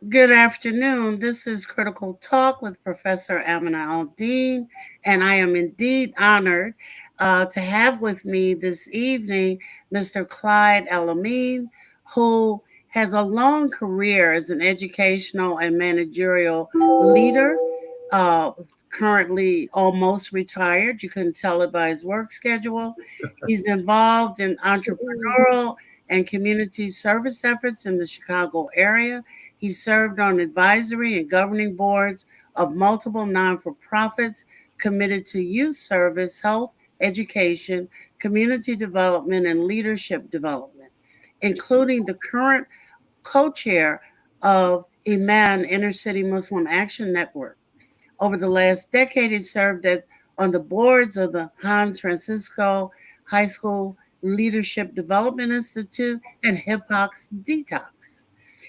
Good afternoon. This is Critical Talk with Professor Amina Al-Din, and I am indeed honored to have with me this evening Mr. Clyde Elamine, who has a long career as an educational and managerial leader. Uh, Currently almost retired. You couldn't tell it by his work schedule. He's involved in entrepreneurial and community service efforts in the Chicago area. He served on advisory and governing boards of multiple non for profits committed to youth service, health, education, community development, and leadership development, including the current co chair of Iman Inner City Muslim Action Network. Over the last decade, he served on the boards of the Hans Francisco High School Leadership Development Institute and Hip Hop's Detox.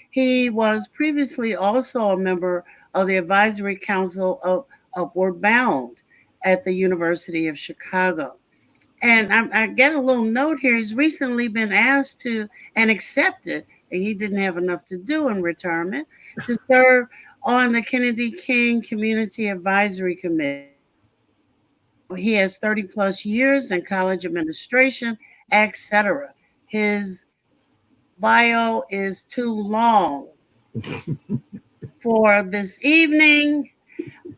He was previously also a member of the Advisory Council of Upward Bound at the University of Chicago. And I get a little note here. He's recently been asked to and accepted, and he didn't have enough to do in retirement, to serve on the Kennedy King Community Advisory Committee. He has 30 plus years in college administration, etc. His bio is too long for this evening.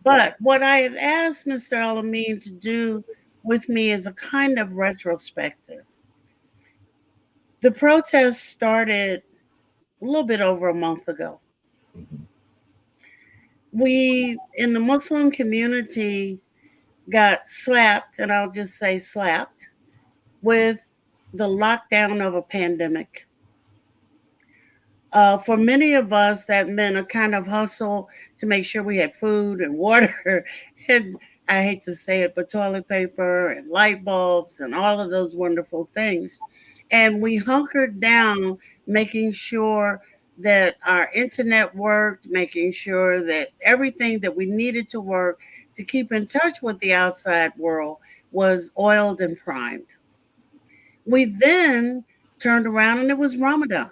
But what I have asked Mr. Elamine to do with me is a kind of retrospective. The protest started a little bit over a month ago. We, in the Muslim community, got slapped, and I'll just say slapped, with the lockdown of a pandemic. For many of us, that meant a kind of hustle to make sure we had food and water, and I hate to say it, but toilet paper and light bulbs and all of those wonderful things. And we hunkered down, making sure that our internet worked, making sure that everything that we needed to work to keep in touch with the outside world was oiled and primed. We then turned around and it was Ramadan.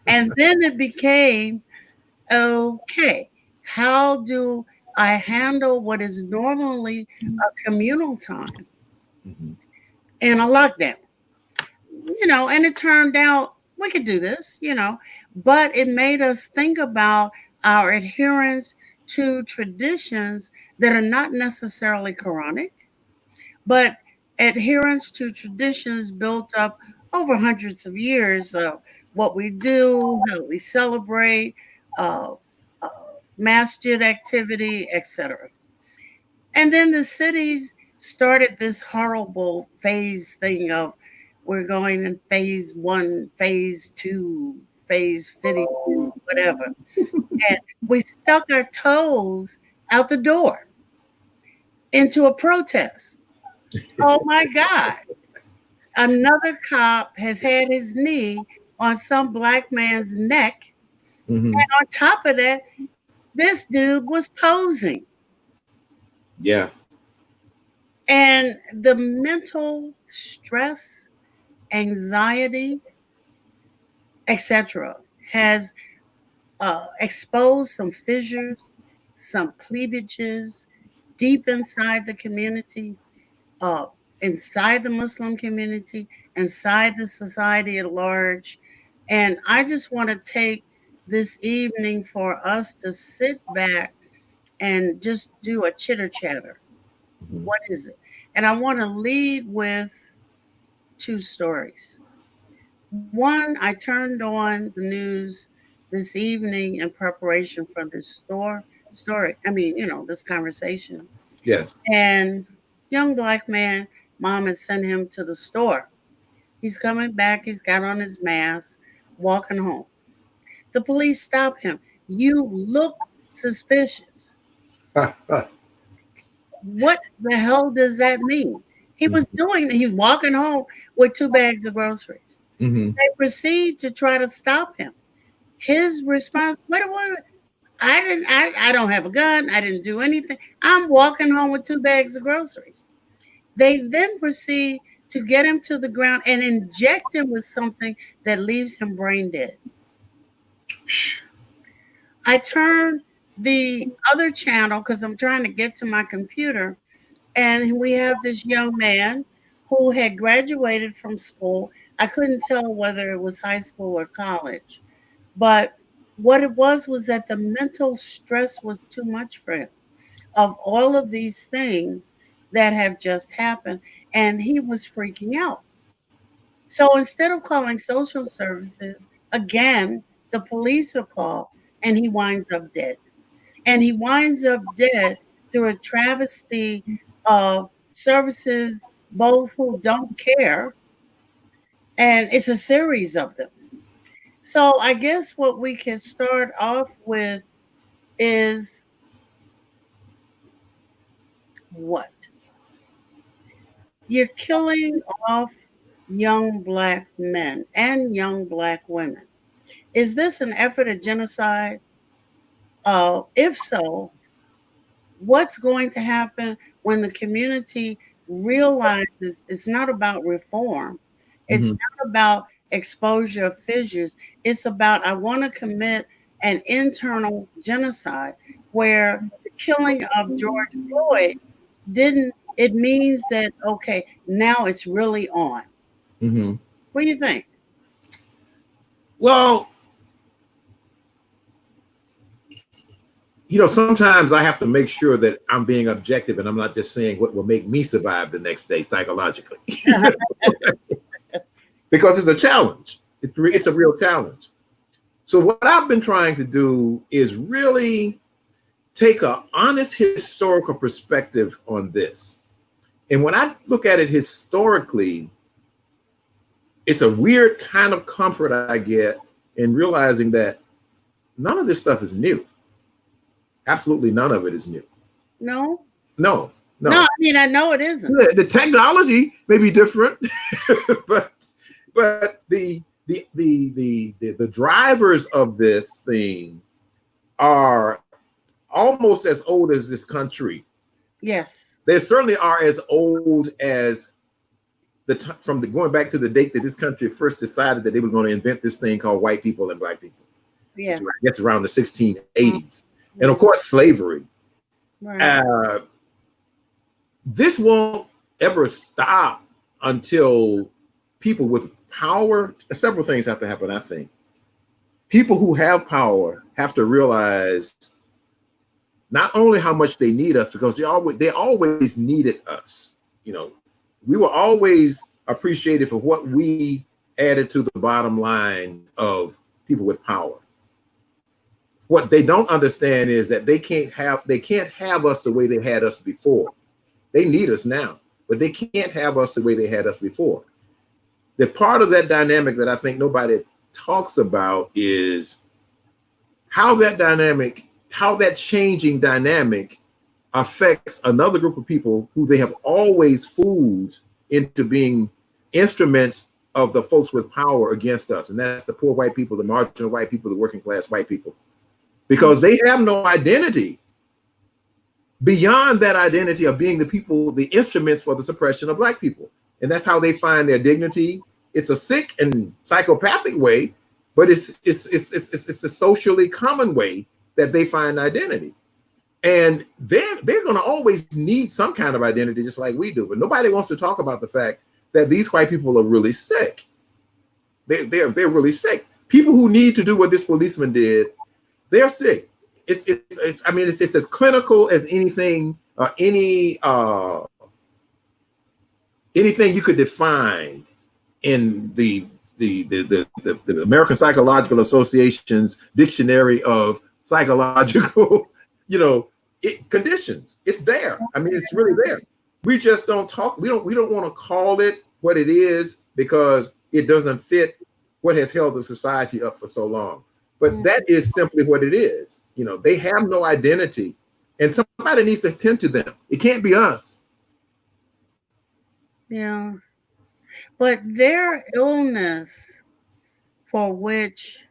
And then it became okay, how do I handle what is normally a communal time Mhm. in a lockdown? And it turned out we could do this, but it made us think about our adherence to traditions that are not necessarily Quranic, but adherence to traditions built up over hundreds of years of what we do, how we celebrate, uh, uh, masjid activity, etc. And then the cities started this horrible phase thing of we're going in phase one, phase two, phase 52, whatever. And we stuck our toes out the door into a protest. Oh my God. Another cop has had his knee on some black man's neck. Mhm. And on top of that, this dude was posing. Yeah. And the mental stress, anxiety, etc., has exposed some fissures, some cleavages deep inside the community, uh, inside the Muslim community, inside the society at large. And I just want to take this evening for us to sit back and just do a chitter chatter. Mhm. What is it? And I want to lead with two stories. One, I turned on the news this evening in preparation for this story. I mean, this conversation. Yes. And young black man, mom has sent him to the store. He's coming back, he's got on his mask, walking home. The police stop him. You look suspicious. What the hell does that mean? He's walking home with two bags of groceries. Mhm. They proceed to try to stop him. His response, what, I don't have a gun. I didn't do anything. I'm walking home with two bags of groceries. They then proceed to get him to the ground and inject him with something that leaves him brain dead. I turned the other channel because I'm trying to get to my computer, and we have this young man who had graduated from school. I couldn't tell whether it was high school or college, but what it was that the mental stress was too much for him of all of these things that have just happened, and he was freaking out. So instead of calling social services, again, the police are called, and he winds up dead. And he winds up dead through a travesty of services, both who don't care, and it's a series of them. So I guess what we can start off with is what? You're killing off young black men and young black women. Is this an effort at genocide? If so, what's going to happen when the community realizes it's not about reform, it's Hmm. not about exposure of fissures, it's about I want to commit an internal genocide where the killing of George Floyd didn't, it means that okay, now it's really on. Hmm. What do you think? Well, sometimes I have to make sure that I'm being objective and I'm not just saying what will make me survive the next day psychologically, because it's a challenge. It's a real challenge. So what I've been trying to do is really take an honest historical perspective on this. And when I look at it historically, it's a weird kind of comfort I get in realizing that none of this stuff is new. Absolutely none of it is new. No, No, no, I no. mean I know it isn't. The technology may be different, but but the drivers of this thing are almost as old as this country. Yes. They certainly are as old as from the going back to the date that this country first decided that they were going to invent this thing called white people and black people, which Yes. gets around the Mhm. 1680s, and of Mhm. course slavery. Right. Uh, this won't ever stop until people with power. Several things have to happen. I think people who have power have to realize not only how much they need us, because they always needed us. You know, we were always appreciated for what we added to the bottom line of people with power. What they don't understand is that they can't have us the way they had us before. They need us now, but they can't have us the way they had us before. The part of that dynamic that I think nobody talks about is how that changing dynamic affects another group of people who they have always fooled into being instruments of the folks with power against us. And that's the poor white people, the marginal white people, the working class white people, Mm. because they have no identity beyond that identity of being the people, the instruments for the suppression of black people. And that's how they find their dignity. It's a sick and psychopathic way, but it's a socially common way that they find identity. And they're going to always need some kind of identity, just like we do. But nobody wants to talk about the fact that these white people are really sick. They're really sick. People who need to do what this policeman did, they're sick. It's I mean it's as clinical as anything, anything you could define in the American Psychological Association's dictionary of psychological, you know, conditions. It's there. I mean, it's really there. We just don't talk. We don't want to call it what it is because it doesn't fit what has held the society up for so long. But Mm. that is simply what it is. They have no identity, and somebody needs to attend to them. It can't be us. Yeah. But their illness for which,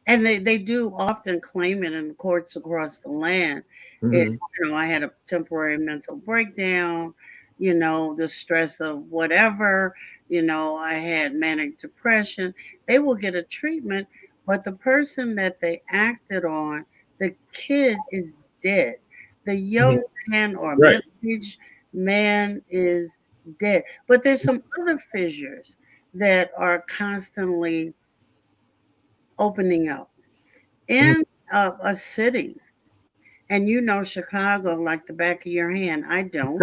and they do often claim it in courts across the land. It, Mm-hmm. I had a temporary mental breakdown, the stress of whatever, I had manic depression. They will get a treatment, but the person that they acted on the kid is dead. The Mhm. young man or Right. middle-aged man is dead. But there's some other fissures that are constantly opening up Mhm. in a city. And you know Chicago like the back of your hand. I don't.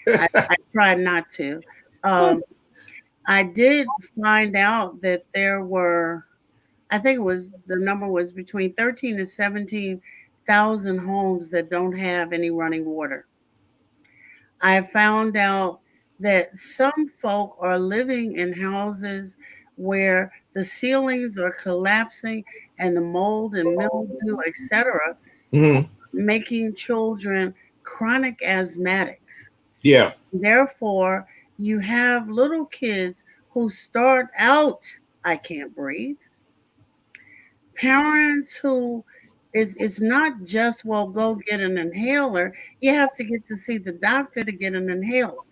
I try not to. Um, I did find out that there were, I think it was the number was between 13 and 17,000 homes that don't have any running water. I found out that some folk are living in houses where the ceilings are collapsing and the mold and mildew, etc., Mhm. making children chronic asthmatics. Yeah. Therefore, you have little kids who start out, I can't breathe. Parents who it's not just, well, go get an inhaler. You have to get to see the doctor to get an inhaler.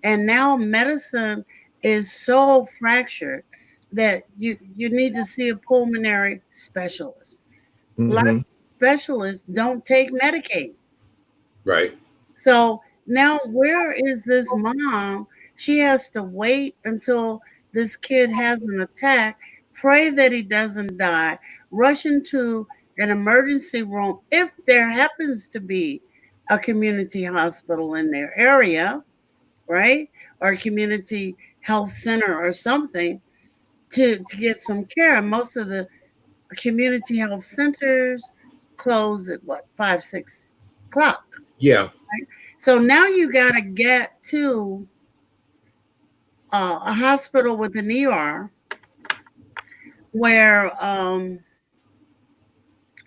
And now medicine is so fractured that you need to see a pulmonary specialist. A lot Mhm. of specialists don't take Medicaid. Right. So now, where is this mom? She has to wait until this kid has an attack, pray that he doesn't die, rush into an emergency room if there happens to be a community hospital in their area, right? Or a community health center or something to get some care. And most of the community health centers close at what, 5, 6 o'clock. Yeah. So now you got to get to a hospital with an ER where, I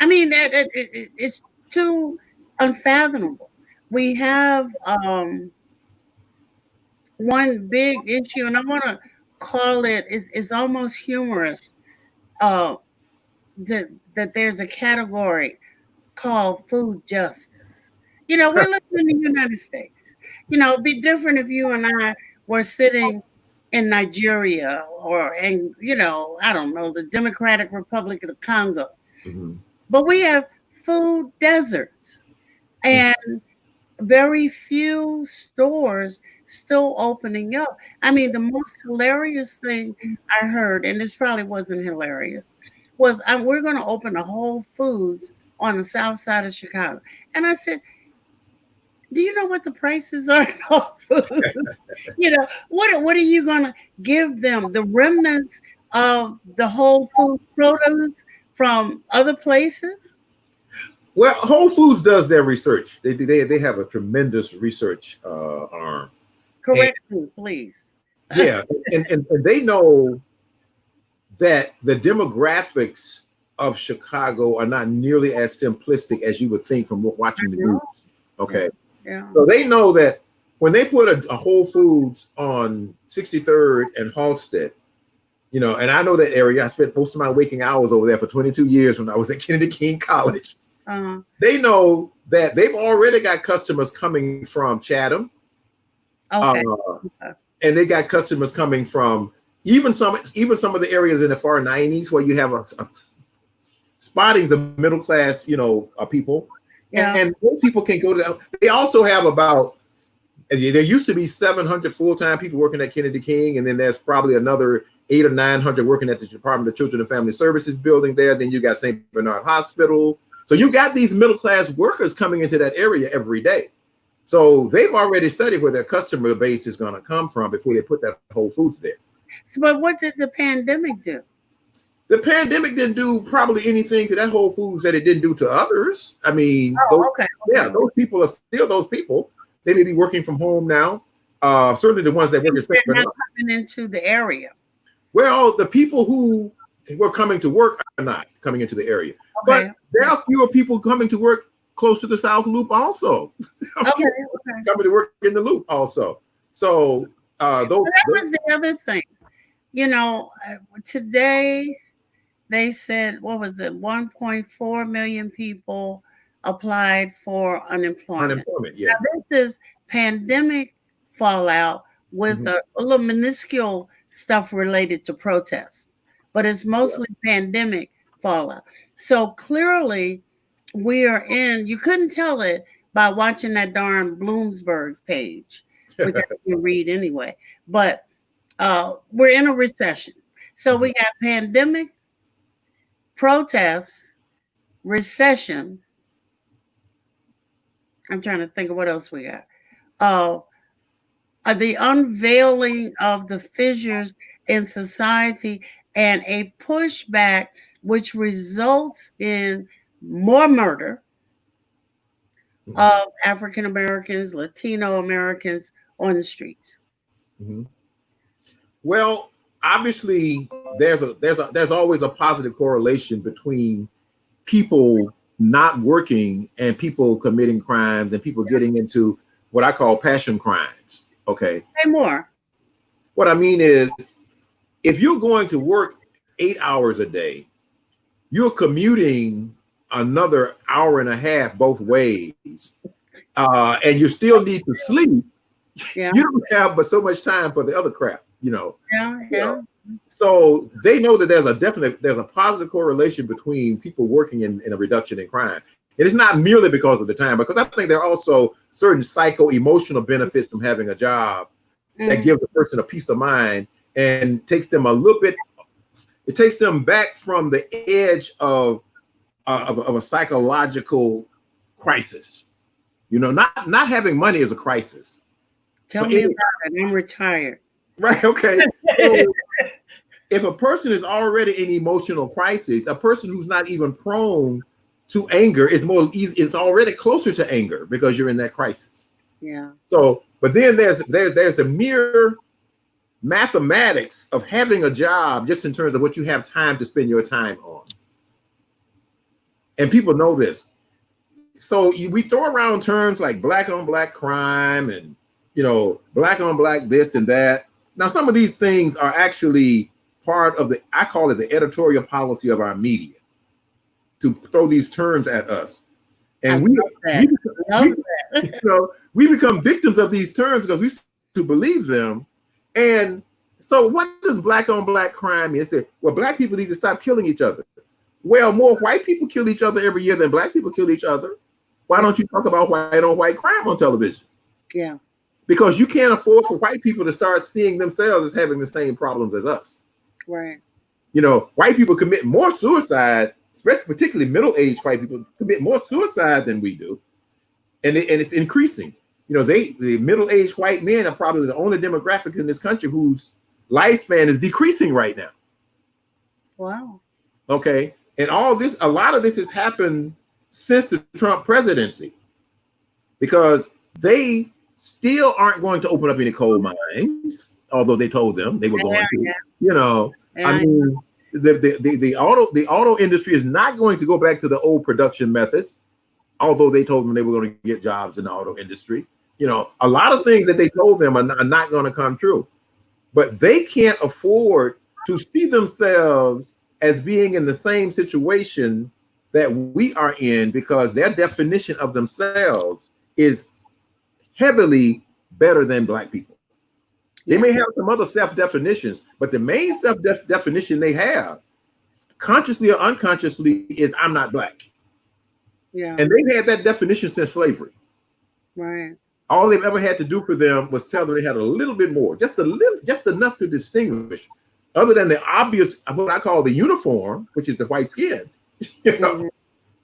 mean, it's too unfathomable. We have one big issue, and I want to call it, it's almost humorous, uh, that, that there's a category called food justice. You know, we're living in the United States. You know, it'd be different if you and I were sitting in Nigeria or in, I don't know, the Democratic Republic of the Congo. Mhm. But we have food deserts and very few stores still opening up. I mean, the most hilarious thing I heard, and this probably wasn't hilarious, was we're going to open a Whole Foods on the south side of Chicago. And I said, do you know what the prices are in Whole Foods? What are you going to give them? The remnants of the Whole Food produce from other places? Well, Whole Foods does their research. They have a tremendous research arm, and Correct me, please. yeah, and they know that the demographics of Chicago are not nearly as simplistic as you would think from I watching the know. news. Yeah. Okay, Yeah. so they know that when they put a Whole Foods on 63rd and Halsted, and I know that area. I spent most of my waking hours over there for 22 years when I was at Kennedy King College. Uh, They know that they've already got customers coming from Chatham, uh, okay. Okay. and they got customers coming from even some of the areas in the far 90s where you have a spottings of middle class, people, Yeah. and those people can go to. They also have about. There used to be 700 full-time people working at Kennedy King, and then there's probably another 800 or 900 working at the Department of Children and Family Services building there. Then you got St. Bernard Hospital. So you got these middle-class workers coming into that area every day. So they've already studied where their customer base is going to come from before they put that Whole Foods there. So, but what did the pandemic do? The pandemic didn't do probably anything to that Whole Foods that it didn't do to others. I mean, Oh, okay. yeah, Okay. those people are still those people. They may be working from home now. Certainly the ones that work at St. They're not Bernard. coming into the area. Well, the people who were coming to work are not coming into the area, but Okay. there are fewer people coming to work close to the South Loop also. Okay. Okay. Coming to work in the Loop also. So those, Well, that was the other thing. Today they said, what was it? 1.4 million people applied for unemployment. unemployment, yeah. Now, this is pandemic fallout with Mhm. a little minuscule stuff related to protests, but it's Yeah. mostly pandemic fallout. So clearly, we are in, you couldn't tell it by watching that darn Bloomsburg page, which I can read anyway. But we're in a recession. So we got pandemic, protests, recession. I'm trying to think of what else we got. Uh, the unveiling of the fissures in society and a pushback which results in more murder of African Americans, Latino Americans on the streets. Mhm. Well, obviously, there's always a positive correlation between people not working and people committing crimes and people getting into what I call passion crimes. Okay. Say more. What I mean is, if you're going to work 8 hours a day, you're commuting another hour and a half both ways, and you still need to sleep. Yeah. You don't have but so much time for the other crap, you know. Yeah. You Yeah. know? So they know that there's a positive correlation between people working in a reduction in crime. It is not merely because of the time, because I think there are also certain psycho-emotional benefits from having a job that gives a person a peace of mind and takes them a little bit. It takes them back from the edge of a psychological crisis. You know, not having money is a crisis. Tell me about it. I'm retired. Right. Okay. So if a person is already in emotional crisis, a person who's not even prone to anger is more easy, is already closer to anger because you're in that crisis. Yeah. So, but then there's the mere mathematics of having a job just in terms of what you have time to spend your time on. And people know this. So we throw around terms like black on black crime and, you know, black on black this and that. Now, some of these things are actually part of I call it the editorial policy of our media to throw these terms at us. And we become victims of these terms because we to believe them. And so what does black on black crime mean? It said, well, black people need to stop killing each other. Well, more white people kill each other every year than black people kill each other. Why don't you talk about white on white crime on television? Yeah. Because you can't afford for white people to start seeing themselves as having the same problems as us. Right. You know, white people commit more suicide, especially particularly middle-aged white people commit more suicide than we do. And it's increasing. You know, the middle-aged white men are probably the only demographic in this country whose lifespan is decreasing right now. Wow. Okay. And a lot of this has happened since the Trump presidency, because they still aren't going to open up any coal mines, although they told them they were going to. Yeah. You know, I mean, the auto industry is not going to go back to the old production methods, although they told them they were going to get jobs in the auto industry. You know, a lot of things that they told them are not going to come true, but they can't afford to see themselves as being in the same situation that we are in, because their definition of themselves is heavily better than black people. They may have some other self-definitions, but the main self-definition they have, consciously or unconsciously, is I'm not black. Yeah. And they've had that definition since slavery. Right. All they've ever had to do for them was tell them they had a little bit more, just enough to distinguish, other than the obvious, what I call the uniform, which is the white skin. You know?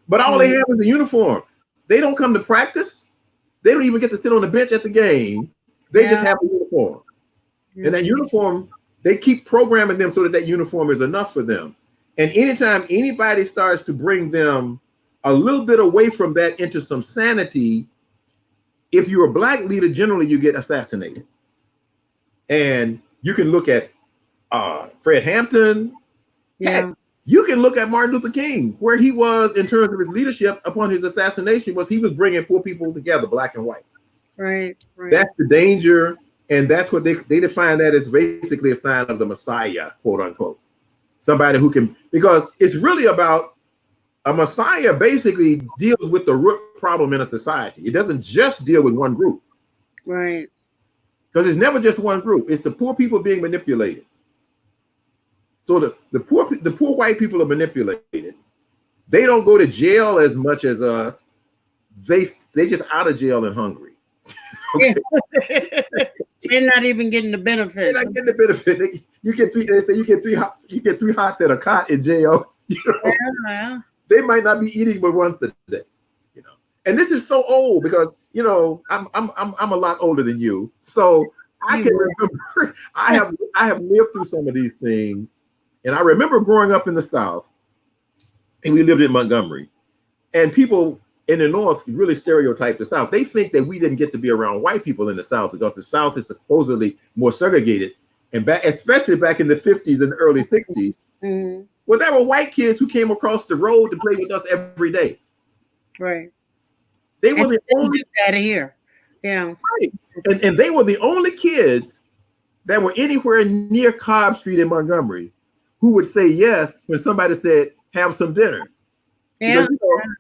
But all they have is the uniform. They don't come to practice. They don't even get to sit on the bench at the game. They just have a uniform. And that uniform, they keep programming them so that uniform is enough for them. And anytime anybody starts to bring them a little bit away from that into some sanity, if you're a black leader, generally you get assassinated. And you can look at Fred Hampton. Yeah. You can look at Martin Luther King, where he was in terms of his leadership upon his assassination, was he was bringing poor people together, black and white. Right. That's the danger. And that's what they define that as basically a sign of the Messiah, quote unquote. Somebody who can, because it's really about a Messiah basically deals with the root problem in a society. It doesn't just deal with one group. Right. Because it's never just one group. It's the poor people being manipulated. So the poor white people are manipulated. They don't go to jail as much as us. They just out of jail and hungry. Okay. They're not even getting the They're benefits. not getting the benefit. You get three. They say you get three hots at a cot in jail. You know, Yeah. they might not be eating but once a day. You know, and this is so old because I'm a lot older than you, so I can remember. I have lived through some of these things, and I remember growing up in the South, and we lived in Montgomery, and people in the North really stereotype the South. They think that we didn't get to be around white people in the South because the South is supposedly more segregated. And especially back in the 50s and early 60s, well, there were white kids who came across the road to play with us every day. Right. They were the only out of here. Yeah. Right. And they were the only kids that were anywhere near Cobb Street in Montgomery who would say yes when somebody said, have some dinner. Yeah.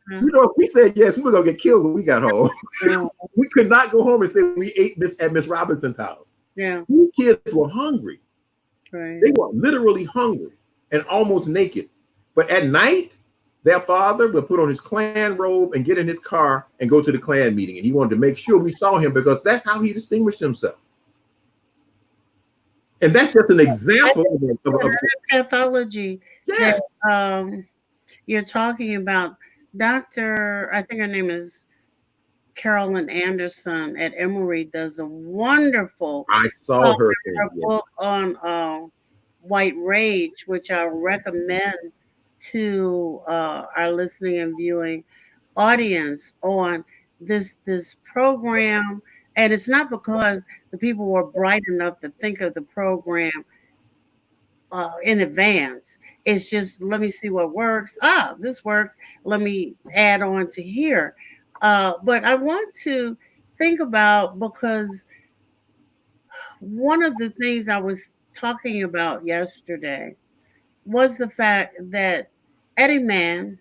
If we said yes, we were gonna get killed when we got home. We could not go home and say we ate at Miss Robinson's house. Yeah. These kids were hungry. Right. They were literally hungry and almost naked. But at night, their father would put on his Klan robe and get in his car and go to the Klan meeting. And he wanted to make sure we saw him because that's how he distinguished himself. And that's just an example of pathology. Yeah. That, you're talking about. Dr. I think her name is Carolyn Anderson at Emory does a wonderful I saw her book on white rage, which I recommend to our listening and viewing audience on this program. And it's not because the people were bright enough to think of the program in advance. It's just, let me see what works. This works. Let me add on to here. But I want to think about, because one of the things I was talking about yesterday was the fact that Eddie Mann,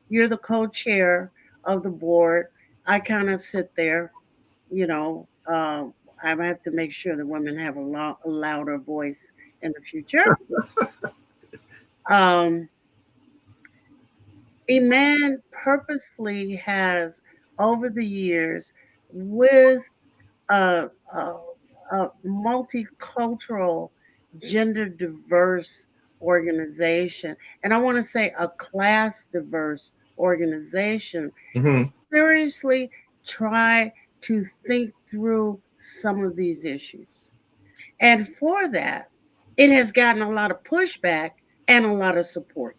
you're the co-chair of the board. I kind of sit there, I have to make sure that women have a louder voice in the future. Iman purposefully has, over the years, with a multicultural, gender diverse organization, and I want to say a class diverse organization, seriously try to think through some of these issues. And for that, it has gotten a lot of pushback and a lot of support.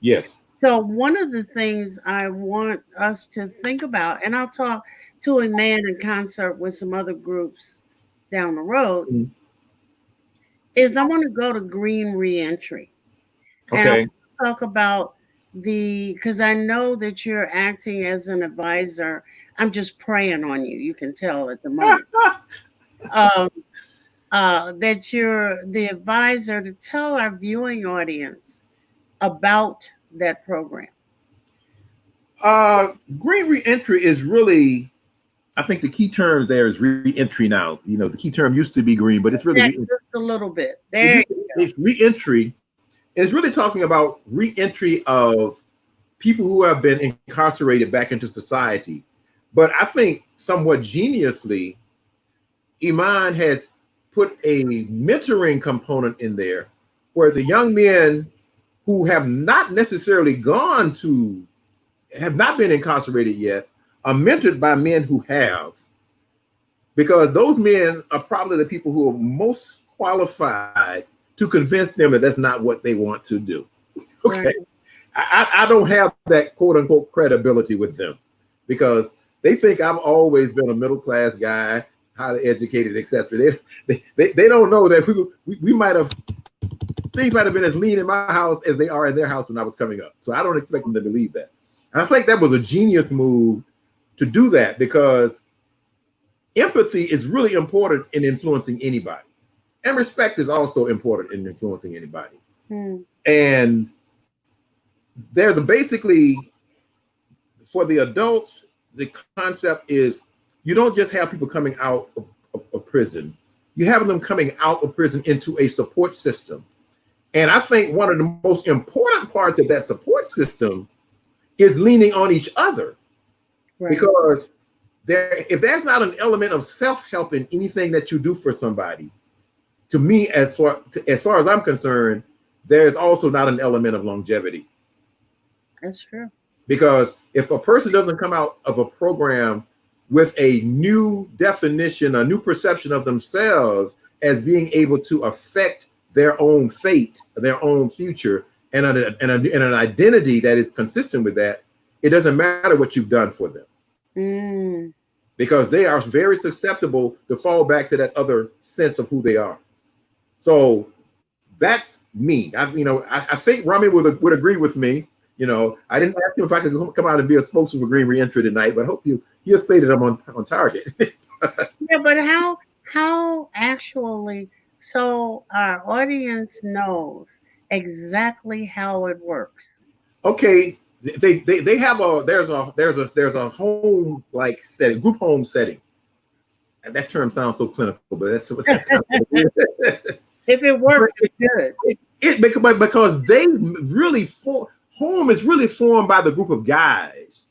Yes. So one of the things I want us to think about, and I'll talk to a man in concert with some other groups down the road, is I want to go to green reentry. Okay. And I want to talk about because I know that you're acting as an advisor. I'm just praying on you. You can tell at the moment. That you're the advisor to tell our viewing audience about that program. Green reentry is really, I think the key term there is reentry now. The key term used to be green, but it's really just a little bit. There you go. It's reentry. It's really talking about reentry of people who have been incarcerated back into society. But I think somewhat geniusly, Iman has put a mentoring component in there where the young men who have not necessarily have not been incarcerated yet are mentored by men who have, because those men are probably the people who are most qualified to convince them that that's not what they want to do. Okay. Right. I don't have that quote unquote credibility with them because they think I've always been a middle class guy, highly educated, etc. They don't know that we might have, things might have been as lean in my house as they are in their house when I was coming up. So I don't expect them to believe that. I think that was a genius move to do that because empathy is really important in influencing anybody. And respect is also important in influencing anybody. And there's basically, for the adults, the concept is you don't just have people coming out of prison. You have them coming out of prison into a support system. And I think one of the most important parts of that support system is leaning on each other, Right. because if there's not an element of self-help in anything that you do for somebody, to me, as far as I'm concerned, there's also not an element of longevity. That's true. Because if a person doesn't come out of a program with a new definition, a new perception of themselves as being able to affect their own fate, their own future, and an identity that is consistent with that, it doesn't matter what you've done for them. Mm. Because they are very susceptible to fall back to that other sense of who they are. So that's me. I think Rami would agree with me. I didn't ask him if I could come out and be a spokesman for Green Reentry tonight, but I hope he'll say that I'm on target. Yeah, but how actually, so our audience knows exactly how it works. Okay, they have there's a home like setting, group home setting. And that term sounds so clinical, but that's kind of what it is. If it works, it's good. Because they really home is really formed by the group of guys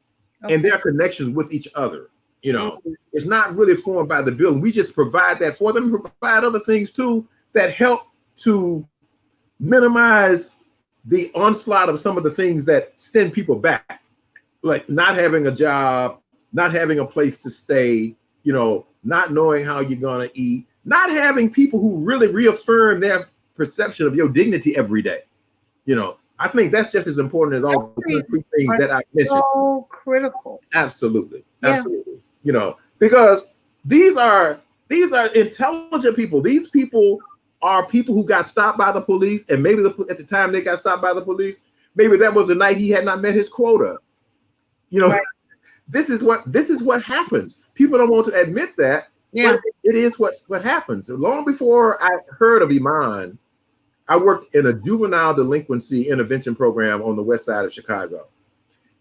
and Okay. their connections with each other. Mhm. It's not really formed by the building. We just provide that for them, provide other things too that help to minimize the onslaught of some of the things that send people back, like not having a job, not having a place to stay, not knowing how you're going to eat, not having people who really reaffirm their perception of your dignity every day. I think that's just as important as all the Boundaries concrete things are that I mentioned. so critical. Absolutely. Yeah. Absolutely. Because these are intelligent people. These people are people who got stopped by the police, and maybe at the time they got stopped by the police, maybe that was the night he had not met his quota. Right. This is what happens. People don't want to admit that, Yeah. but it is what happens. Long before I heard of Iman, I worked in a juvenile delinquency intervention program on the west side of Chicago.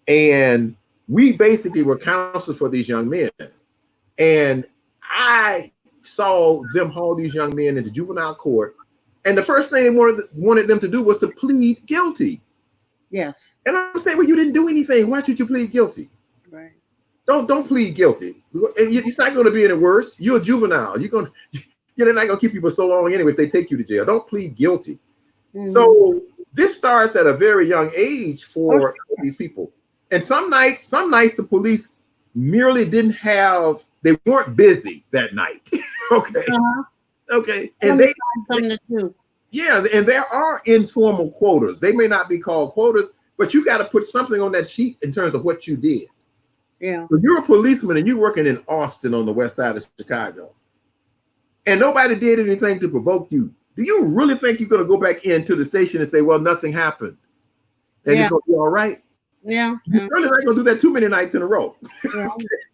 And we basically were counselors for these young men. And I saw them haul these young men into juvenile court. And the first thing they wanted them to do was to plead guilty. Yes. And I'm saying, well, you didn't do anything. Why should you plead guilty? Right. Don't plead guilty. It's not going to be any worse. You're a juvenile. They're not going to keep you for so long anyway if they take you to jail. Don't plead guilty. Mhm. So this starts at a very young age for these people. And some nights the police merely they weren't busy that night. Okay. Uh-huh. Okay. And Something to do. yeah, and there are informal quotas. They may not be called quotas, but you got to put something on that sheet in terms of what you did. Yeah. So you're a policeman and you're working in Austin on the west side of Chicago, and nobody did anything to provoke you. Do you really think you're going to go back into the station and say, well, nothing happened and Yeah. it's going to be all right? Yeah. You're really not going to do that too many nights in a row. Yeah.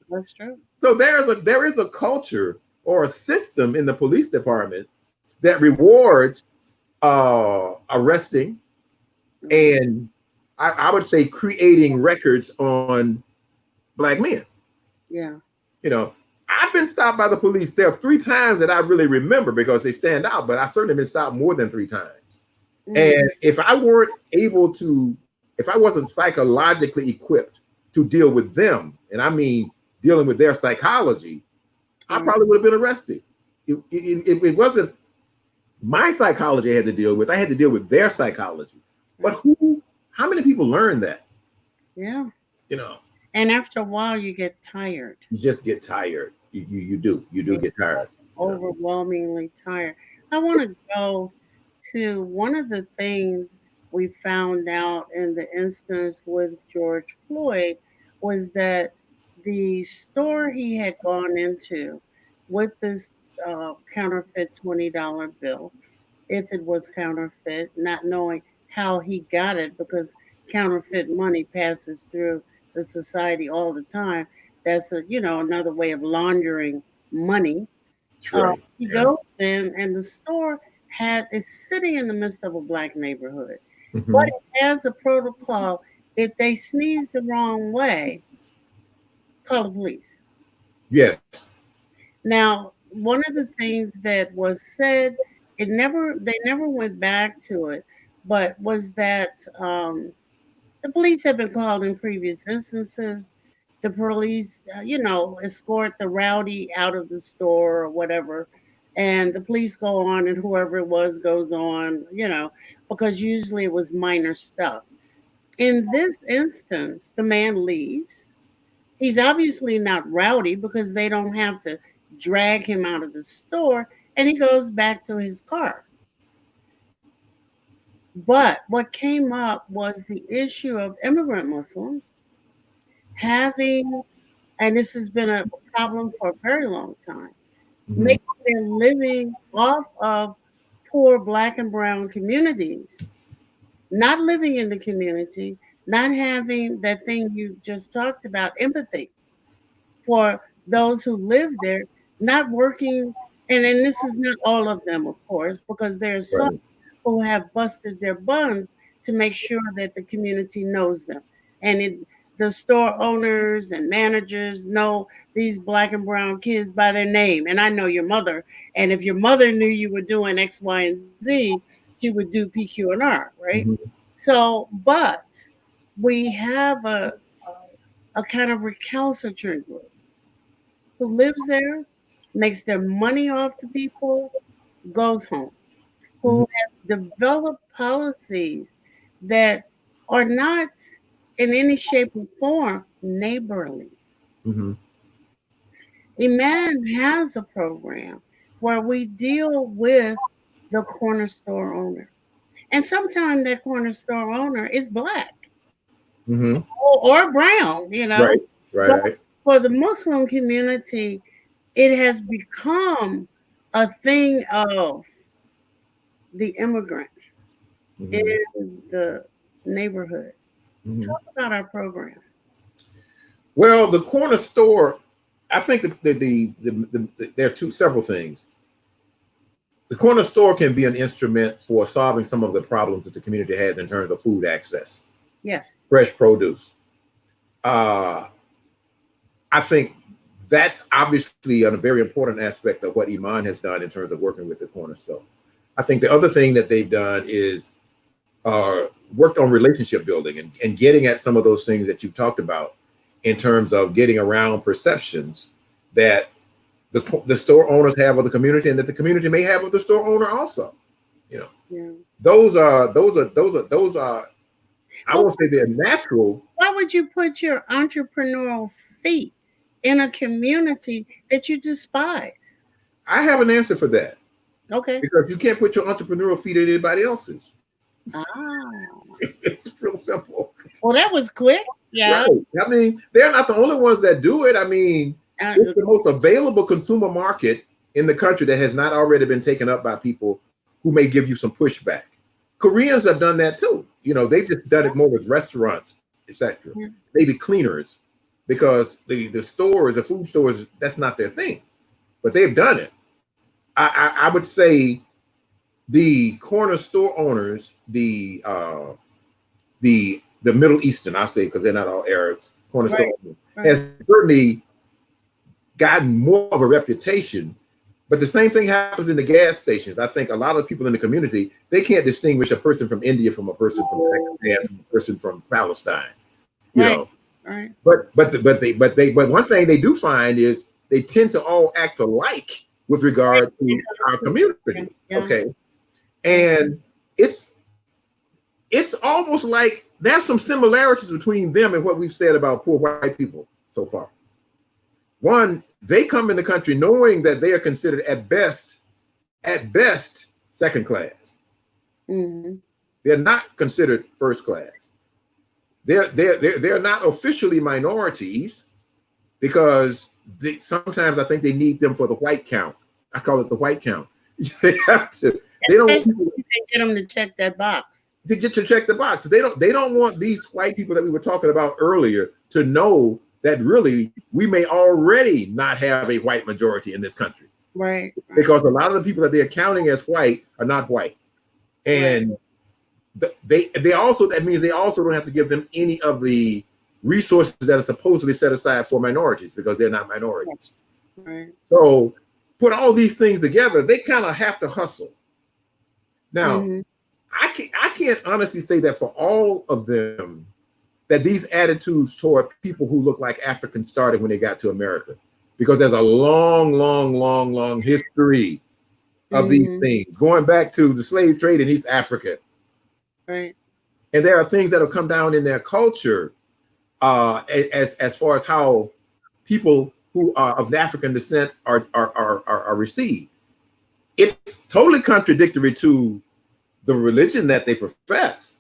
That's true. So there is a culture or a system in the police department that rewards arresting and I would say creating records on Black men. Yeah. I've been stopped by the police. There are 3 times that I really remember because they stand out, but I certainly been stopped more than 3 times. Mhm. And if I wasn't psychologically equipped to deal with them, and I mean dealing with their psychology, I probably would have been arrested. It wasn't my psychology I had to deal with. I had to deal with their psychology. But how many people learn that? Yeah. You know, And after a while, you get tired. you just get tired. You do get tired. Overwhelmingly tired. I want to go to one of the things we found out in the instance with George Floyd was that the store he had gone into with this counterfeit $20 bill, if it was counterfeit, not knowing how he got it because counterfeit money passes through the society all the time. That's another way of laundering money. That's right. He Yeah. goes in, and the store is sitting in the midst of a black neighborhood, but Mhm. it has a protocol. If they sneeze the wrong way, call the police. Yes. Now, one of the things that was said, they never went back to it, but was that The police have been called in previous instances. The police, escort the rowdy out of the store or whatever. And the police go on, and whoever it was goes on, because usually it was minor stuff. In this instance, the man leaves. He's obviously not rowdy because they don't have to drag him out of the store, and he goes back to his car. But what came up was the issue of immigrant Muslims having, and this has been a problem for a very long time, Mm-hmm. making their living off of poor black and brown communities, not living in the community, not having that thing you just talked about, empathy for those who live there, not working. And this is not all of them, of course, because there's some Right. who have busted their buns to make sure that the community knows them. And the store owners and managers know these black and brown kids by their name. And I know your mother. And if your mother knew you were doing X, Y, and Z, she would do PQ&R, right? Mm-hmm. So, but we have a kind of recalcitrant group who lives there, makes their money off the people, goes home, Mm-hmm. who have developed policies that are not in any shape or form neighborly. Mm-hmm. Iman has a program where we deal with the corner store owner. And sometimes that corner store owner is black Mm-hmm. or brown, Right. But Right. for the Muslim community, it has become a thing of the immigrant Mm-hmm. in the neighborhood. Mm-hmm. Talk about our program. Well, the corner store, I think there are several things. The corner store can be an instrument for solving some of the problems that the community has in terms of food access, Yes. fresh produce. Uh, I think that's obviously a very important aspect of what Iman has done in terms of working with the corner store. I think the other thing that they've done is worked on relationship building and getting at some of those things that you talked about in terms of getting around perceptions that the store owners have of the community and that the community may have of the store owner also. You know, Yeah. those are I Well, won't say they're natural. why would you put your entrepreneurial feet in a community that you despise? I have an answer for that Okay. because you can't put your entrepreneurial feet in anybody else's. Ah. It's real simple. Well, that was quick. Yeah. Right. I mean, they're not the only ones that do it. I mean, Uh, it's the most available consumer market in the country that has not already been taken up by people who may give you some pushback. Koreans have done that too. You know, they've just done it more with restaurants, etc. Yeah. Maybe cleaners, because the stores, the food stores, that's not their thing. But they've done it. I would say the corner store owners, the Middle Eastern, I say, because they're not all Arabs, corner store owners, right. has certainly gotten more of a reputation. But the same thing happens in the gas stations. I think a lot of people in the community, they can't distinguish a person from India from a person from Pakistan, from a person from Palestine. You Right. know, Right. but one thing they do find is they tend to all act alike with regard to our community. Yeah. Okay, and it's almost like there's some similarities between them and what we've said about poor white people so far. One, they come in the country knowing that they are considered at best, second class. Mm-hmm. They're not considered first class. They're not officially minorities because sometimes I think they need them for the white count. I call it the white count. They have to. They don't want Especially people if they get them to check that box. to get to check the box. They don't want these white people that we were talking about earlier to know that really we may already not have a white majority in this country. Right. Because a lot of the people that they're counting as white are not white. And they also, that means they also don't have to give them any of the resources that are supposedly set aside for minorities because they're not minorities. Right. So put all these things together, they kind of have to hustle. Now, Mm-hmm. I can't honestly say that for all of them, that these attitudes toward people who look like Africans started when they got to America, because there's a long, long, long, long history of these Mm-hmm. things going back to the slave trade in East Africa. Right. And there are things that have come down in their culture as far as how people who are of African descent are received. It's totally contradictory to the religion that they profess.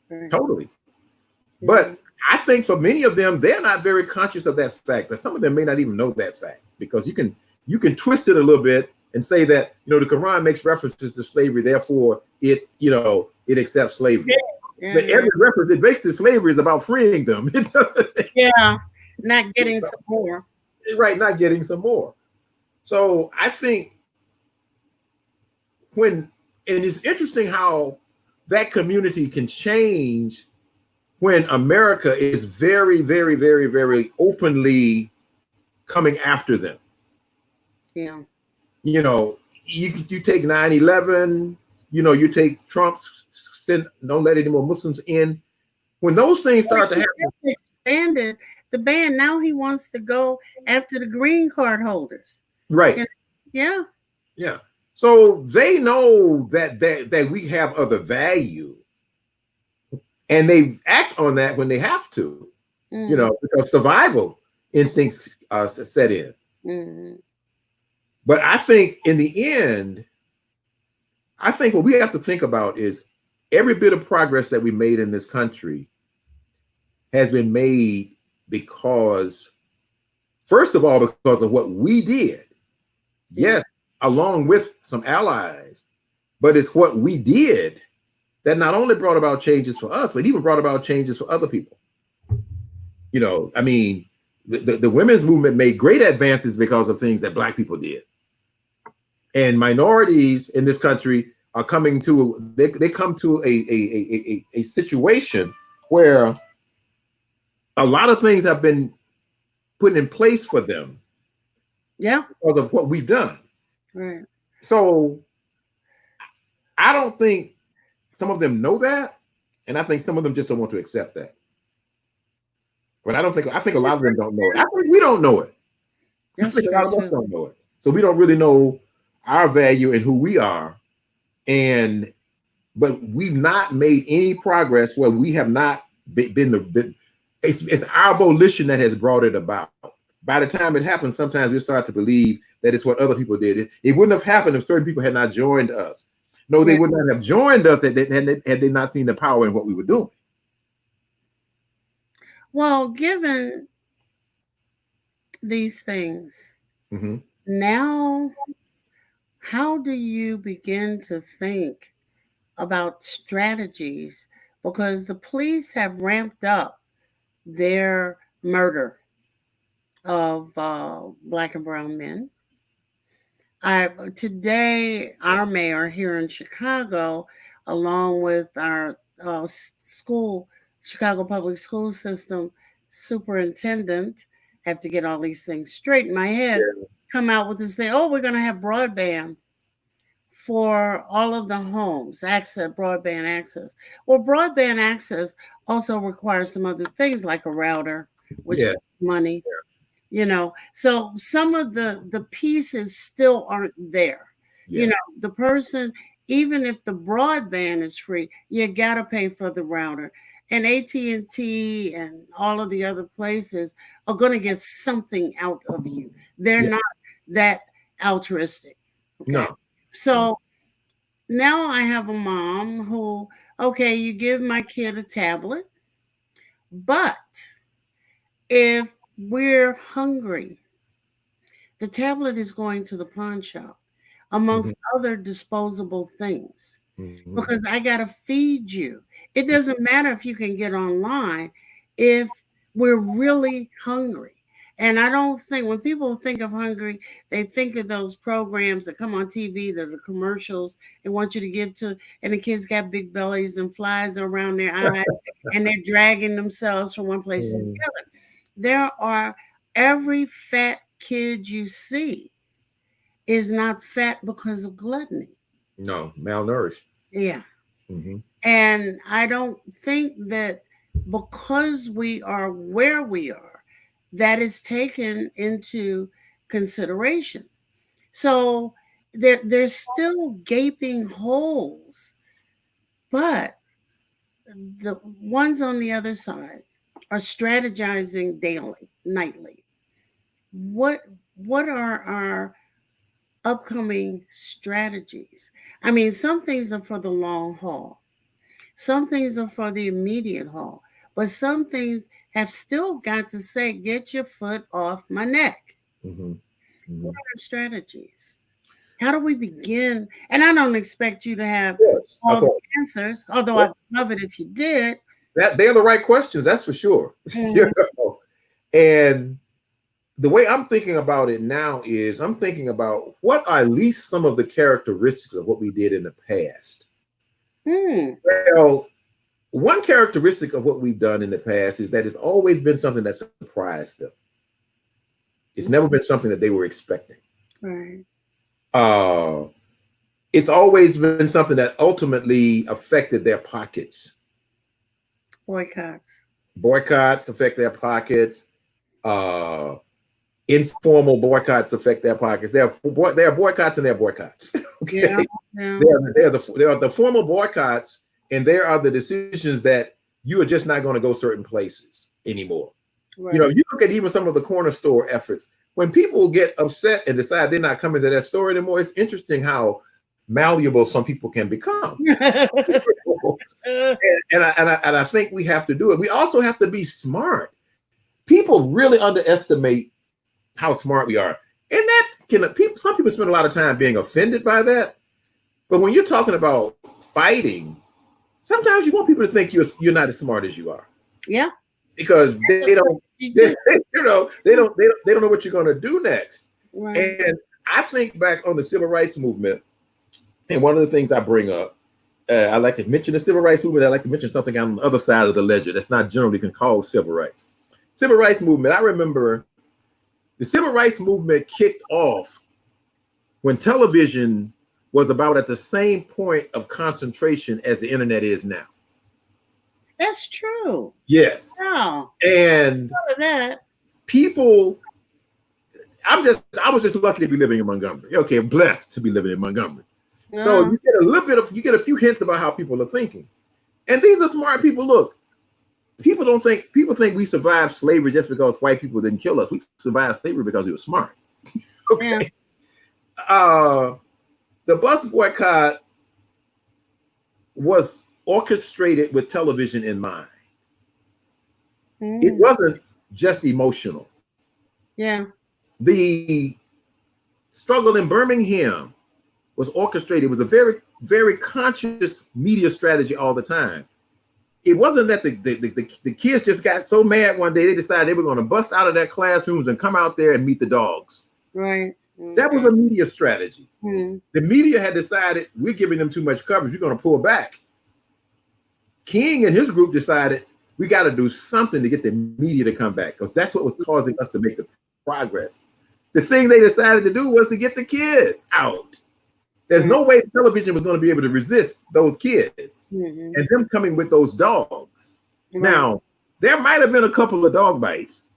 Right. Totally. Mm-hmm. But I think for many of them, they're not very conscious of that fact. That some of them may not even know that fact, because you can twist it a little bit and say that, the Quran makes references to slavery, therefore it accepts slavery. Yeah. But Yeah. every reference it makes to slavery is about freeing them. It doesn't, Yeah. Not getting some more. right, not getting some more. So I think and it's interesting how that community can change when America is very, very, very, very openly coming after them. Yeah. You know, you take 9/11, you take Trump's send don't let any more Muslims in. When those things Well, start to he happen, just expanded the ban. Now he wants to go after the green card holders. right? And yeah. Yeah. So they know that we have other value, and they act on that when they have to, Mm-hmm. because survival instincts set in. Mm-hmm. But I think in the end, I think what we have to think about is every bit of progress that we made in this country has been made because, first of all, because of what we did. Yeah. Yes, along with some allies, but it's what we did that not only brought about changes for us, but even brought about changes for other people. I mean, the women's movement made great advances because of things that Black people did. And minorities in this country are coming to, they come to a situation where a lot of things have been put in place for them Yeah. because of what we've done. Right. So I don't think some of them know that, and I think some of them just don't want to accept that. But I think a lot of them don't know it. I think we don't know it. I That's think a true lot of us too. don't know it. So we don't really know our value and who we are. But we've not made any progress where we have not been it's our volition that has brought it about. By the time it happens, sometimes we start to believe that it's what other people did. It wouldn't have happened if certain people had not joined us. No, they Yeah. would not have joined us had they not seen the power in what we were doing. Well, given these things, Mm-hmm. now how do you begin to think about strategies? Because the police have ramped up their murder of black and brown men. Today, our mayor here in Chicago, along with our Chicago Public School System superintendent, have to get all these things straight in my head, Yeah. come out with this thing. Oh, we're going to have broadband for all of the homes, broadband access. Well, broadband access also requires some other things like a router, which Yeah. costs money. So some of the pieces still aren't there. Yeah. The person, even if the broadband is free, you got to pay for the router. And AT&T and all of the other places are going to get something out of you. They're Yeah. not that altruistic. Okay. No. So now I have a mom who, okay, you give my kid a tablet, but if we're hungry, the tablet is going to the pawn shop Mm-hmm. amongst other disposable things Mm-hmm. because I got to feed you. It doesn't matter if you can get online if we're really hungry. And I don't think when people think of hungry, they think of those programs that come on TV, that are commercials they want you to give to, and the kids got big bellies and flies around their eyes, and they're dragging themselves from one place to the Mm-hmm. other. There are every fat kid you see is not fat because of gluttony. No, malnourished. Yeah. Mm-hmm. And I don't think that because we are where we are, that is taken into consideration. So there's still gaping holes, but the ones on the other side are strategizing daily, nightly. What what are our upcoming strategies? I mean, some things are for the long haul. Some things are for the immediate haul. But some things have still got to say, get your foot off my neck. Hmm. What Hmm. are our strategies? How do we begin? And I don't expect you to have Yes, of all the course. answers, although Yeah. I'd love it if you did. That they're the right questions, that's for sure. You Mm, know? And the way I'm thinking about it now is I'm thinking about what are at least some of the characteristics of what we did in the past. mm, Well, one characteristic of what we've done in the past is that it's always been something that surprised them. It's never been something that they were expecting. right. Uh, it's always been something that ultimately affected their pockets. Boycotts. Boycotts affect their pockets. Uh, Informal boycotts affect their pockets. There are boycotts and there are boycotts. Okay, Yeah, yeah, there are the formal boycotts, and there are the decisions that you are just not going to go certain places anymore. You know, right. you look at even some of the corner store efforts. When people get upset and decide they're not coming to that store anymore, it's interesting how malleable some people can become. And I think we have to do it. We also have to be smart. People really underestimate how smart we are. And that can people some people spend a lot of time being offended by that. But when you're talking about fighting, sometimes you want people to think you're not as smart as you are Yeah, because they don't you they, too. you know they don't know what you're going to do next. Right. And I think back on the civil rights movement, and one of the things I bring up, I like to mention the civil rights movement. I like to mention something on the other side of the ledger that's not generally called civil rights. Civil rights movement. I remember the civil rights movement kicked off when television was about at the same point of concentration as the internet is now. That's true. Yes. Wow. And All of that. people, I was just lucky to be living in Montgomery. Okay, blessed to be living in Montgomery. So Oh, you get a little bit of, you get a few hints about how people are thinking. And these are smart people. Look, people think we survived slavery just because white people didn't kill us. We survived slavery because we were smart. yeah. Okay. Uh, the bus boycott was orchestrated with television in mind. It Mm, wasn't just emotional. yeah. The struggle in Birmingham was orchestrated. It was a very, very conscious media strategy all the time. It wasn't that the kids just got so mad one day they decided they were going to bust out of their classrooms and come out there and meet the dogs. Right. That was Okay. a media strategy. Mm, The media had decided we're giving them too much coverage. We're going to pull back. King and his group decided we got to do something to get the media to come back because that's what was causing us to make the progress. The thing they decided to do was to get the kids out. There's mm, no way television was going to be able to resist those kids mm-hmm. and them coming with those dogs. Right. Now, there might have been a couple of dog bites,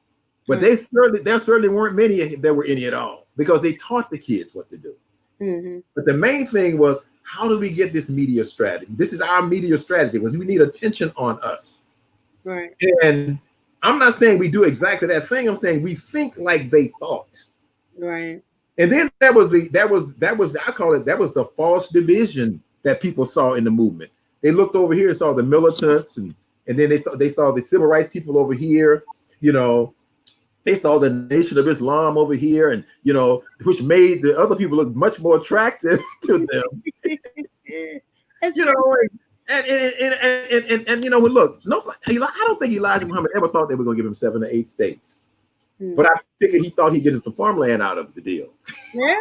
but Right. there certainly weren't many if there were any at all because they taught the kids what to do. Mm-hmm. But the main thing was, how do we get this media strategy? This is our media strategy because we need attention on us. Right. And I'm not saying we do exactly that thing. I'm saying we think like they thought. Right. And then that was I call it that was the false division that people saw in the movement. They looked over here and saw the militants and then they saw the civil rights people over here, you know, they saw the Nation of Islam over here, and which made the other people look much more attractive to them. That's You know, and look, nobody, I don't think Elijah Muhammad ever thought they were going to give him 7 or 8 states, mm. but I figured he thought he'd get some farmland out of the deal. Yeah.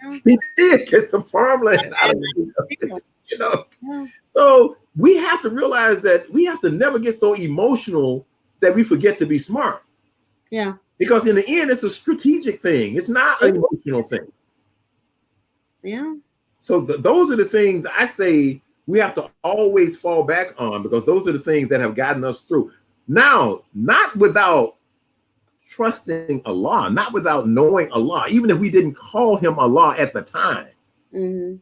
Yeah. He did get some farmland out of And the deal. You know, yeah. so we have to realize that we have to never get so emotional that we forget to be smart. Yeah. Because in the end, it's a strategic thing. It's not Yeah. an emotional thing. Yeah. So those are the things I say we have to always fall back on, because those are the things that have gotten us through. Now, not without trusting Allah, not without knowing Allah, even if we didn't call him Allah at the time. Mm-hmm.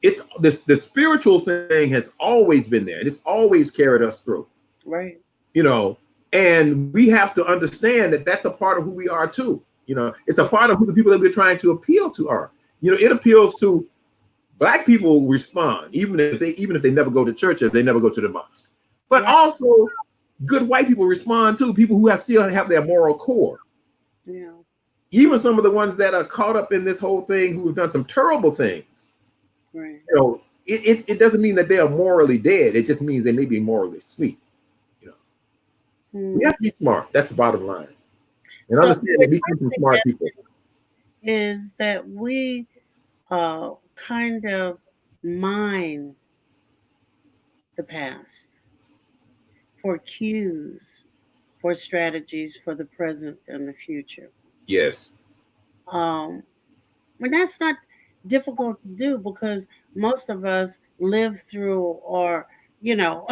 It's this, the spiritual thing has always been there. It's always carried us through. Right. You know, and we have to understand that that's a part of who we are too. You know, it's a part of who the people that we're trying to appeal to are. You know, it appeals to Black people respond, even if they never go to church, if they never go to the mosque. But Yeah. also good white people respond too, people who still have their moral core. Yeah. Even some of the ones that are caught up in this whole thing who have done some terrible things. Right. You know, it doesn't mean that they are morally dead. It just means they may be morally asleep. You know, we have to be smart. That's the bottom line. And So understand that we come from smart people. is that we kind of mine the past for cues, for strategies for the present and the future. Yes. Um, but that's not difficult to do because most of us lived through or, you know,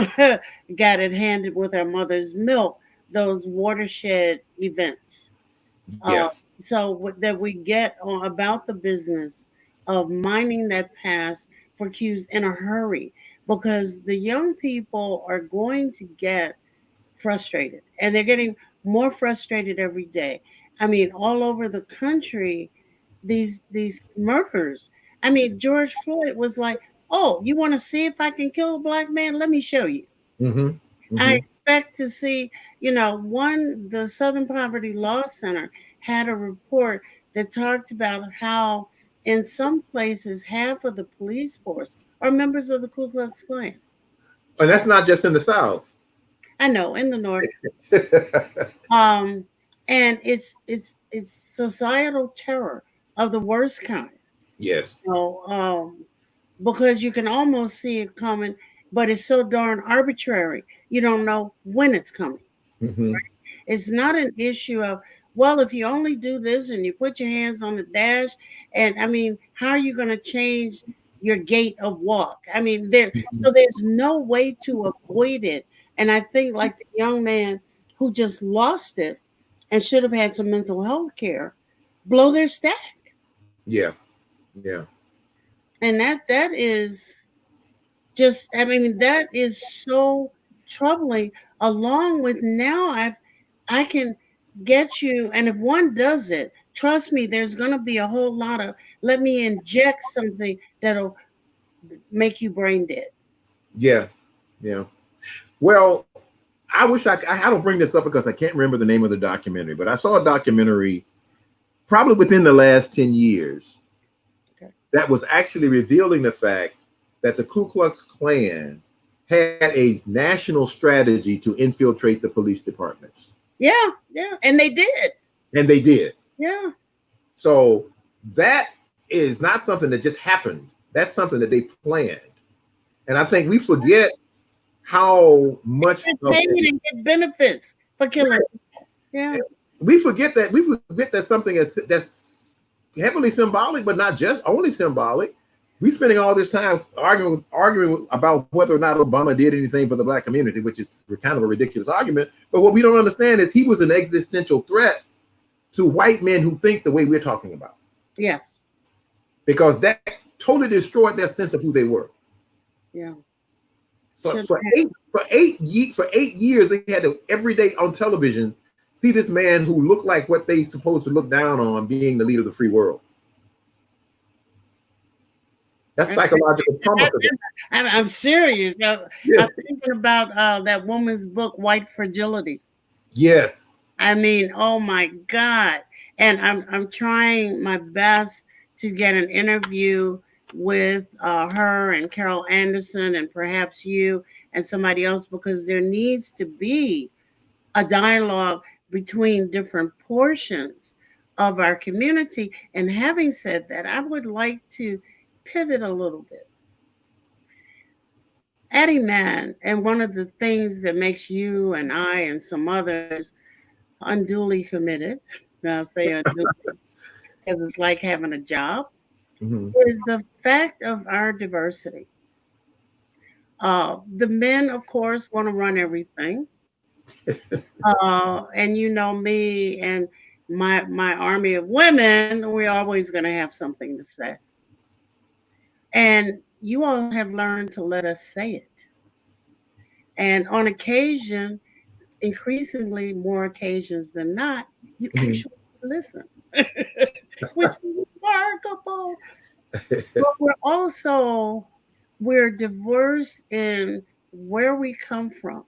got it handed with our mother's milk, those watershed events. Uh, Yes. that we get on about the business of mining that past for cues in a hurry because the young people are going to get frustrated and they're getting more frustrated every day. I mean, all over the country, these murders. I mean, George Floyd was like, "Oh, you want to see if I can kill a black man? Let me show you." Mm-hmm. I Mm-hmm. expect to see, the Southern Poverty Law Center had a report that talked about how in some places half of the police force are members of the Ku Klux Klan. And that's not just in the South. I know in the North. Um, and it's societal terror of the worst kind. Yes. You know, because you can almost see it coming, but it's so darn arbitrary. You don't know when it's coming. Mm-hmm. It's not an issue of, well, if you only do this and you put your hands on the dash, and I mean, how are you going to change your gait of walk? I mean, there's no way to avoid it. And I think like the young man who just lost it and should have had some mental health care, blow their stack. Yeah. Yeah. And that is just, I mean, that is so troubling. Along with now I can get you, and if one does it, trust me, there's going to be a whole lot of, let me inject something that'll make you brain dead. Yeah. Yeah. Well, I don't bring this up because I can't remember the name of the documentary, but I saw a documentary probably within the last 10 years Okay. that was actually revealing the fact that the Ku Klux Klan had a national strategy to infiltrate the police departments. Yeah, yeah, and they did. And they did. Yeah. So that is not something that just happened. That's something that they planned. And I think we forget how much Get of paid and get benefits for killing. Yeah. we forget that something that's heavily symbolic, but not just only symbolic. We spending all this time arguing about whether or not Obama did anything for the black community, which is kind of a ridiculous argument. But what we don't understand is he was an existential threat to white men who think the way we're talking about, Yes. because that totally destroyed their sense of who they were. Yeah. For, Should for eight for 8 years, they had to every day on television see this man who looked like what they supposed to look down on being the leader of the free world. That's psychological trauma. I'm serious. Yeah. I'm thinking about that woman's book, White Fragility. Yes. I mean, oh my God. And I'm trying my best to get an interview with her and Carol Anderson and perhaps you and somebody else because there needs to be a dialogue between different portions of our community. And having said that, I would like to pivot a little bit. Eddie Man, and one of the things that makes you and I and some others unduly committed, now I'll say unduly, because it's like having a job, Mm-hmm. is the fact of our diversity. The men, of course, want to run everything. And you know me and my army of women, we're always going to have something to say. And you all have learned to let us say it. And on occasion, increasingly more occasions than not, you Mhm. actually listen, which is remarkable. But we're diverse in where we come from,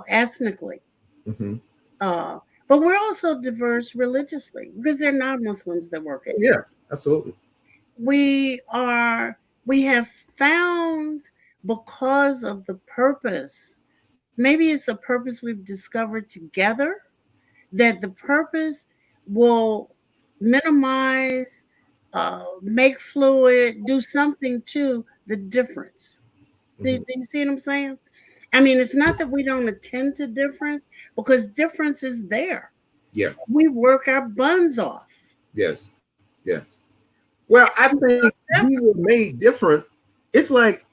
ethnically. Mhm. Uh, but we're also diverse religiously because they're not Muslims that work at here. Yeah, absolutely. We are we have found, because of the purpose, maybe it's a purpose we've discovered together, that the purpose will minimize, make fluid, do something to the difference. Do Mhm. you see what I'm saying? I mean, it's not that we don't attend to difference, because difference is there. Yeah. We work our buns off. Yes. Yeah. Well, I think we were made different. It's like,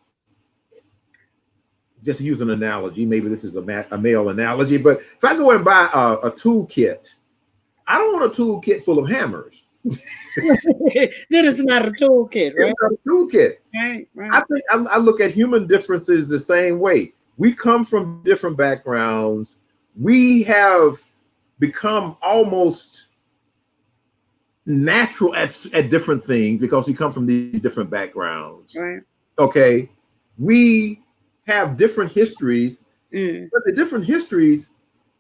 just to use an analogy. Maybe this is a male analogy, but if I go and buy a toolkit, I don't want a toolkit full of hammers. Then it's not a toolkit, It's right? not a toolkit. Right, I right. think I look at human differences the same way. We come from different backgrounds. We have become almost natural at different things because we come from these different backgrounds. Right. Okay. We have different histories, Mm, but the different histories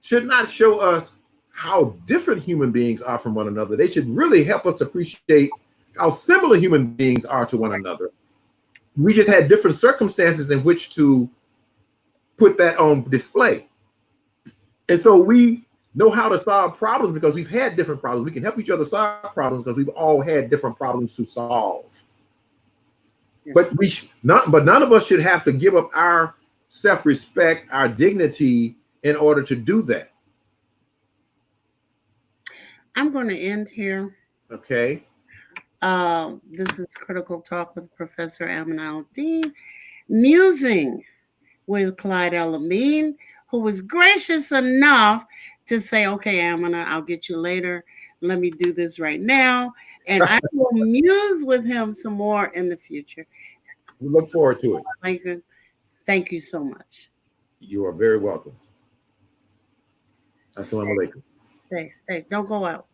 should not show us how different human beings are from one another. They should really help us appreciate how similar human beings are to one another. We just had different circumstances in which to put that on display. And so we know how to solve problems because we've had different problems. We can help each other solve problems because we've all had different problems to solve. yeah. But none of us should have to give up our self-respect, our dignity in order to do that. I'm going to end here. Okay. This is Critical Talk with Professor Amin Al-Din, musing with Clyde Elamine, who was gracious enough to say, okay, Amina, I'll get you later. Let me do this right now. And I will muse with him some more in the future. We look forward to it. Lincoln, thank you so much. You are very welcome. Stay, Assalamu alaikum. stay. Don't go out.